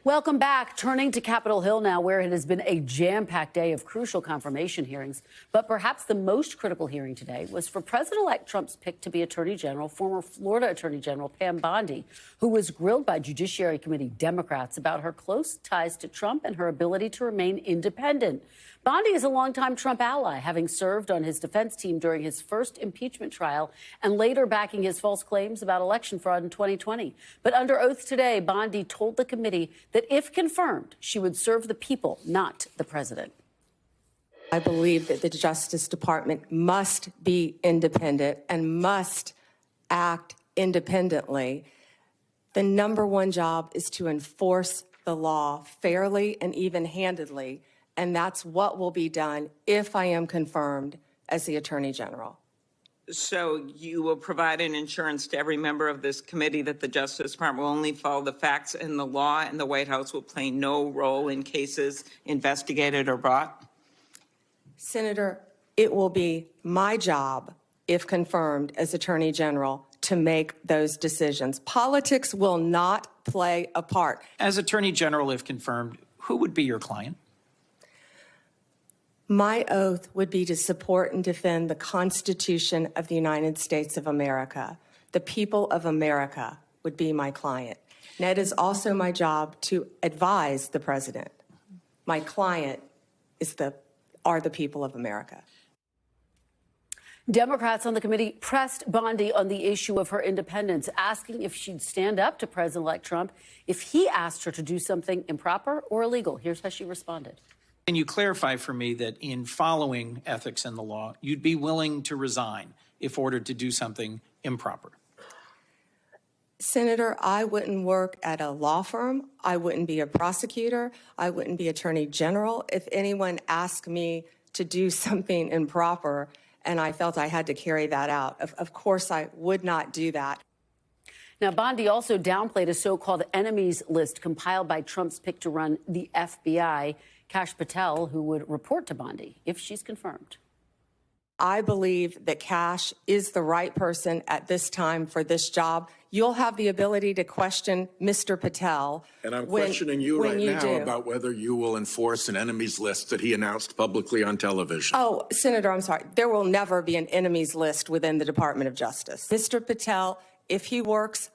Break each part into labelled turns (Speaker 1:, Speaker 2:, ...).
Speaker 1: Welcome back. Turning to Capitol Hill now, where it has been a jam-packed day of crucial confirmation hearings. But perhaps the most critical hearing today was for President-elect Trump's pick to be Attorney General, former Florida Attorney General Pam Bondi, who was grilled by Judiciary Committee Democrats about her close ties to Trump and her ability to remain independent. Bondi is a longtime Trump ally, having served on his defense team during his first impeachment trial and later backing his false claims about election fraud in 2020. But under oath today, Bondi told the committee that if confirmed, she would serve the people, not the president.
Speaker 2: I believe that the Justice Department must be independent and must act independently. The number one job is to enforce the law fairly and even-handedly, and that's what will be done if I am confirmed as the Attorney General.
Speaker 3: So you will provide an assurance to every member of this committee that the Justice Department will only follow the facts and the law, and the White House will play no role in cases investigated or brought?
Speaker 2: Senator, it will be my job, if confirmed as Attorney General, to make those decisions. Politics will not play a part.
Speaker 4: As Attorney General, if confirmed, who would be your client?
Speaker 2: My oath would be to support and defend the Constitution of the United States of America. The people of America would be my client. And it is also my job to advise the president. My client are the people of America.
Speaker 1: Democrats on the committee pressed Bondi on the issue of her independence, asking if she'd stand up to President-elect Trump if he asked her to do something improper or illegal. Here's how she responded.
Speaker 4: Can you clarify for me that in following ethics and the law, you'd be willing to resign if ordered to do something improper?
Speaker 2: Senator, I wouldn't work at a law firm. I wouldn't be a prosecutor. I wouldn't be Attorney General if anyone asked me to do something improper and I felt I had to carry that out. Of course, I would not do that.
Speaker 1: Now, Bondi also downplayed a so-called enemies list compiled by Trump's pick to run the FBI, Kash Patel, who would report to Bondi if she's confirmed.
Speaker 2: I believe that Kash is the right person at this time for this job. You'll have the ability to question Mr. Patel.
Speaker 5: And I'm questioning you right now about whether you will enforce an enemies list that he announced publicly on television.
Speaker 2: Oh, Senator, I'm sorry. There will never be an enemies list within the Department of Justice. Mr. Patel, if he works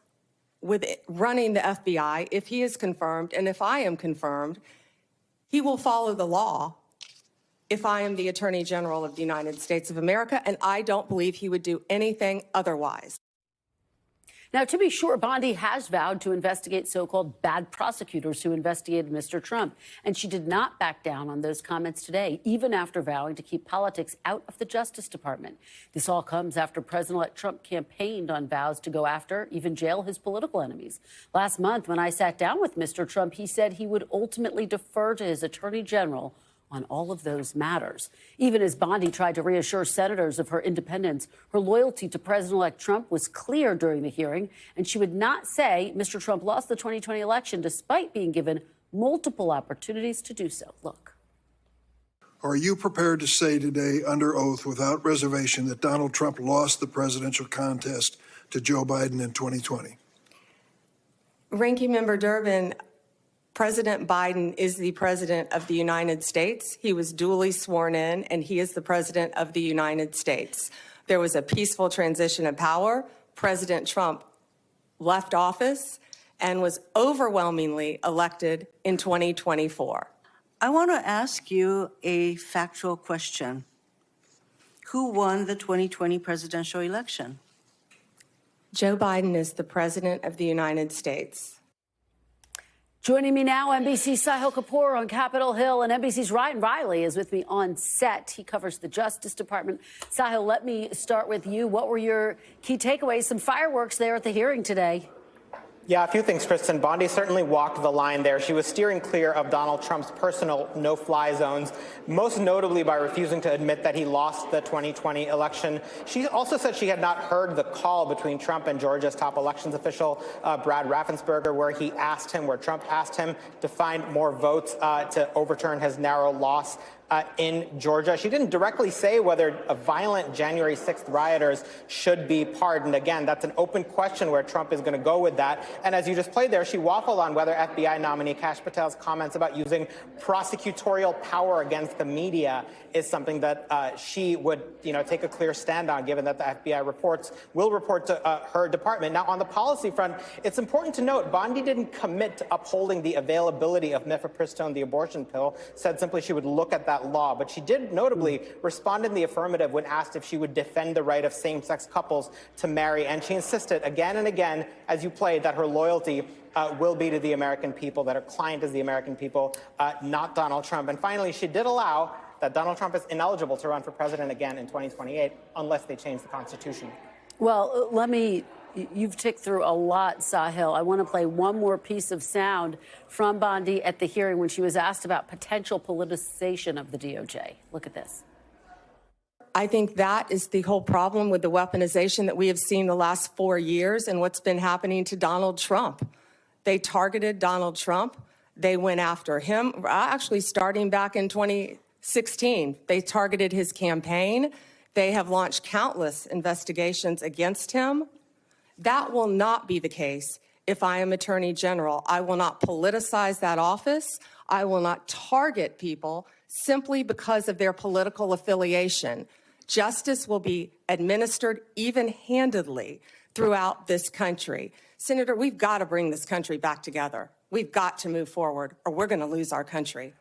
Speaker 2: with running the FBI, if he is confirmed, and if I am confirmed, he will follow the law if I am the Attorney General of the United States of America, and I don't believe he would do anything otherwise.
Speaker 1: Now, to be sure, Bondi has vowed to investigate so-called bad prosecutors who investigated Mr. Trump, and she did not back down on those comments today, even after vowing to keep politics out of the Justice Department. This all comes after President-elect Trump campaigned on vows to go after, even jail, his political enemies. Last month, when I sat down with Mr. Trump, he said he would ultimately defer to his Attorney General on all of those matters. Even as Bondi tried to reassure senators of her independence, her loyalty to President-elect Trump was clear during the hearing, and she would not say Mr. Trump lost the 2020 election despite being given multiple opportunities to do so. Look.
Speaker 6: Are you prepared to say today under oath without reservation that Donald Trump lost the presidential contest to Joe Biden in 2020?
Speaker 2: Ranking Member Durbin, President Biden is the President of the United States. He was duly sworn in, and he is the President of the United States. There was a peaceful transition of power. President Trump left office and was overwhelmingly elected in 2024.
Speaker 7: I want to ask you a factual question. Who won the 2020 presidential election?
Speaker 2: Joe Biden is the President of the United States.
Speaker 1: Joining me now, NBC's Sahil Kapoor on Capitol Hill, and NBC's Ryan Riley is with me on set. He covers the Justice Department. Sahil, let me start with you. What were your key takeaways? Some fireworks there at the hearing today.
Speaker 8: Yeah, a few things, Kristen. Bondi certainly walked the line there. She was steering clear of Donald Trump's personal no-fly zones, most notably by refusing to admit that he lost the 2020 election. She also said she had not heard the call between Trump and Georgia's top elections official, Brad Raffensperger, where Trump asked him to find more votes to overturn his narrow loss. in Georgia. She didn't directly say whether violent January 6th rioters should be pardoned. Again, that's an open question where Trump is going to go with that. And as you just played there, she waffled on whether FBI nominee Kash Patel's comments about using prosecutorial power against the media is something that she would, take a clear stand on, given that the FBI will report to her department. Now, on the policy front, it's important to note Bondi didn't commit to upholding the availability of mifepristone, the abortion pill, said simply she would look at that law. But she did notably respond in the affirmative when asked if she would defend the right of same-sex couples to marry. And she insisted again and again, as you played, that her loyalty will be to the American people, that her client is the American people, not Donald Trump. And finally, she did allow that Donald Trump is ineligible to run for president again in 2028 unless they change the Constitution.
Speaker 1: Well, you've ticked through a lot, Sahil. I want to play one more piece of sound from Bondi at the hearing when she was asked about potential politicization of the DOJ. Look at this.
Speaker 2: I think that is the whole problem with the weaponization that we have seen the last 4 years and what's been happening to Donald Trump. They targeted Donald Trump. They went after him, actually starting back in 2016. They targeted his campaign. They have launched countless investigations against him. That will not be the case if I am Attorney General. I will not politicize that office. I will not target people simply because of their political affiliation. Justice will be administered even-handedly throughout this country. Senator, we've got to bring this country back together. We've got to move forward, or we're going to lose our country.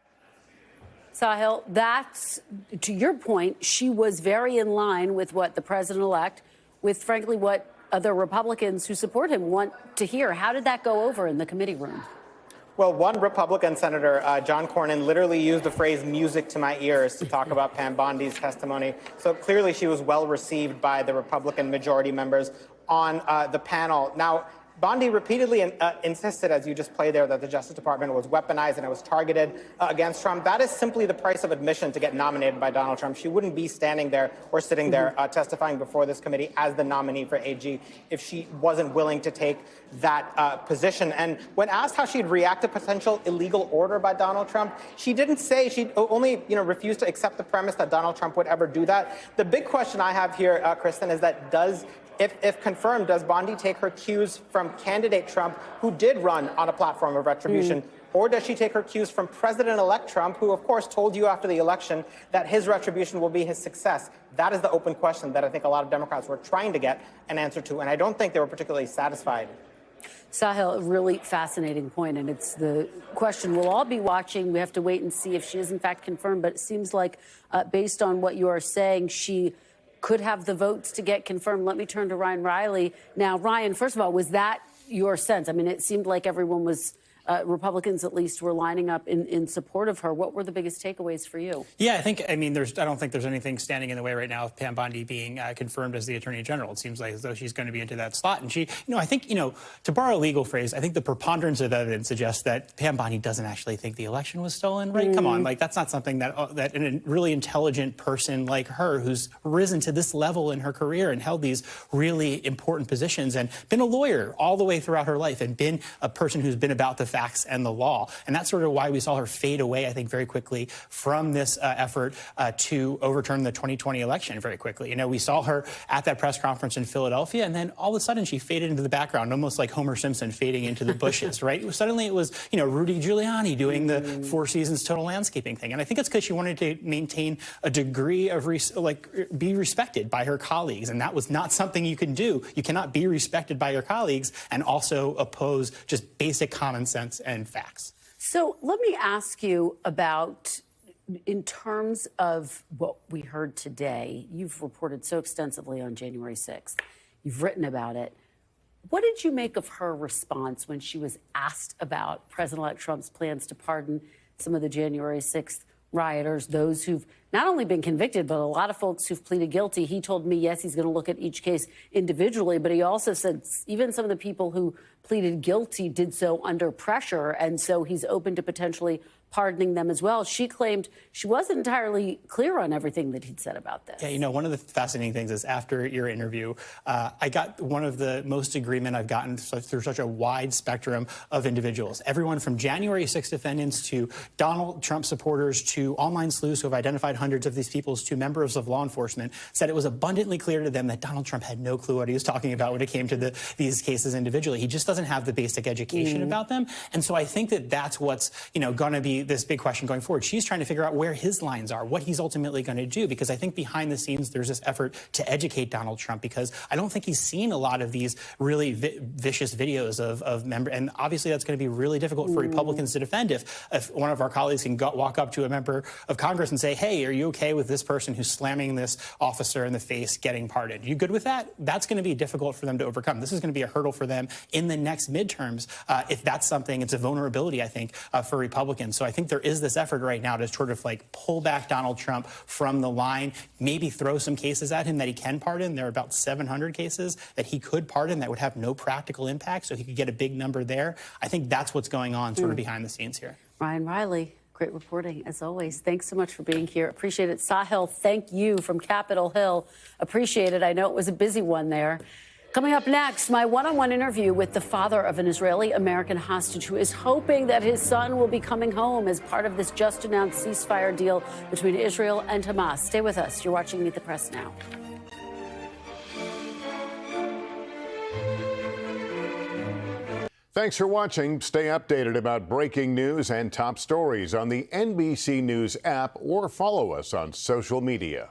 Speaker 1: Sahil, that's, to your point, she was very in line with what the president-elect, with, frankly, what other Republicans who support him want to hear. How did that go over in the committee room?
Speaker 8: Well, one Republican senator, John Cornyn, literally used the phrase music to my ears to talk about Pam Bondi's testimony. So clearly she was well received by the Republican majority members on the panel. Now, Bondi repeatedly insisted, as you just played there, that the Justice Department was weaponized and it was targeted against Trump. That is simply the price of admission to get nominated by Donald Trump. She wouldn't be standing there or sitting there testifying before this committee as the nominee for AG if she wasn't willing to take that position. And when asked how she'd react to potential illegal order by Donald Trump, she didn't say, she only refused to accept the premise that Donald Trump would ever do that. The big question I have here, Kristen, is that if confirmed, does Bondi take her cues from candidate Trump, who did run on a platform of retribution, or does she take her cues from President-elect Trump, who, of course, told you after the election that his retribution will be his success? That is the open question that I think a lot of Democrats were trying to get an answer to, and I don't think they were particularly satisfied.
Speaker 1: Sahil, a really fascinating point, and it's the question we'll all be watching. We have to wait and see if she is, in fact, confirmed, but it seems like, based on what you are saying, she could have the votes to get confirmed. Let me turn to Ryan Riley. Now, Ryan, first of all, was that your sense? I mean, it seemed like everyone was, Republicans at least, were lining up in support of her. What were the biggest takeaways for you?
Speaker 9: Yeah, I don't think there's anything standing in the way right now of Pam Bondi being confirmed as the Attorney General. It seems like as though she's going to be into that slot. And she, I think, to borrow a legal phrase, I think the preponderance of evidence suggests that Pam Bondi doesn't actually think the election was stolen, right? Come on, that's not something that a really intelligent person like her, who's risen to this level in her career and held these really important positions and been a lawyer all the way throughout her life and been a person who's been about the facts and the law. And that's sort of why we saw her fade away, I think, very quickly from this effort to overturn the 2020 election very quickly. We saw her at that press conference in Philadelphia, and then all of a sudden she faded into the background, almost like Homer Simpson fading into the bushes, right? Suddenly it was, Rudy Giuliani doing the Four Seasons total landscaping thing. And I think it's because she wanted to maintain a degree of, be respected by her colleagues. And that was not something you can do. You cannot be respected by your colleagues and also oppose just basic common sense and facts.
Speaker 1: So let me ask you about, in terms of what we heard today, you've reported so extensively on January 6th. You've written about it. What did you make of her response when she was asked about President-elect Trump's plans to pardon some of the January 6th rioters, those who've not only been convicted, but a lot of folks who've pleaded guilty? He told me, yes, he's going to look at each case individually, but he also said even some of the people who pleaded guilty did so under pressure, and so he's open to potentially pardoning them as well. She claimed she wasn't entirely clear on everything that he'd said about this.
Speaker 9: Yeah, one of the fascinating things is after your interview, I got one of the most agreement I've gotten through such a wide spectrum of individuals. Everyone from January 6 defendants to Donald Trump supporters to online sleuths who have identified hundreds of these people to members of law enforcement said it was abundantly clear to them that Donald Trump had no clue what he was talking about when it came to these cases individually. He just doesn't have the basic education about them. And so I think that that's what's, going to be this big question going forward. She's trying to figure out where his lines are, what he's ultimately going to do, because I think behind the scenes there's this effort to educate Donald Trump, because I don't think he's seen a lot of these really vicious videos of members, and obviously that's going to be really difficult for Republicans to defend if one of our colleagues can walk up to a member of Congress and say, hey, are you okay with this person who's slamming this officer in the face getting pardoned? You good with that? That's going to be difficult for them to overcome. This is going to be a hurdle for them in the next midterms. If that's something, it's a vulnerability, I think, for Republicans. So I think there is this effort right now to sort of pull back Donald Trump from the line, maybe throw some cases at him that he can pardon. There are about 700 cases that he could pardon that would have no practical impact, so he could get a big number there. I think that's what's going on sort of behind the scenes here.
Speaker 1: Ryan Riley, great reporting as always. Thanks so much for being here. Appreciate it. Sahil, thank you from Capitol Hill. Appreciate it. I know it was a busy one there. Coming up next, my one-on-one interview with the father of an Israeli-American hostage who is hoping that his son will be coming home as part of this just-announced ceasefire deal between Israel and Hamas. Stay with us. You're watching Meet the Press now.
Speaker 10: Thanks for watching. Stay updated about breaking news and top stories on the NBC News app or follow us on social media.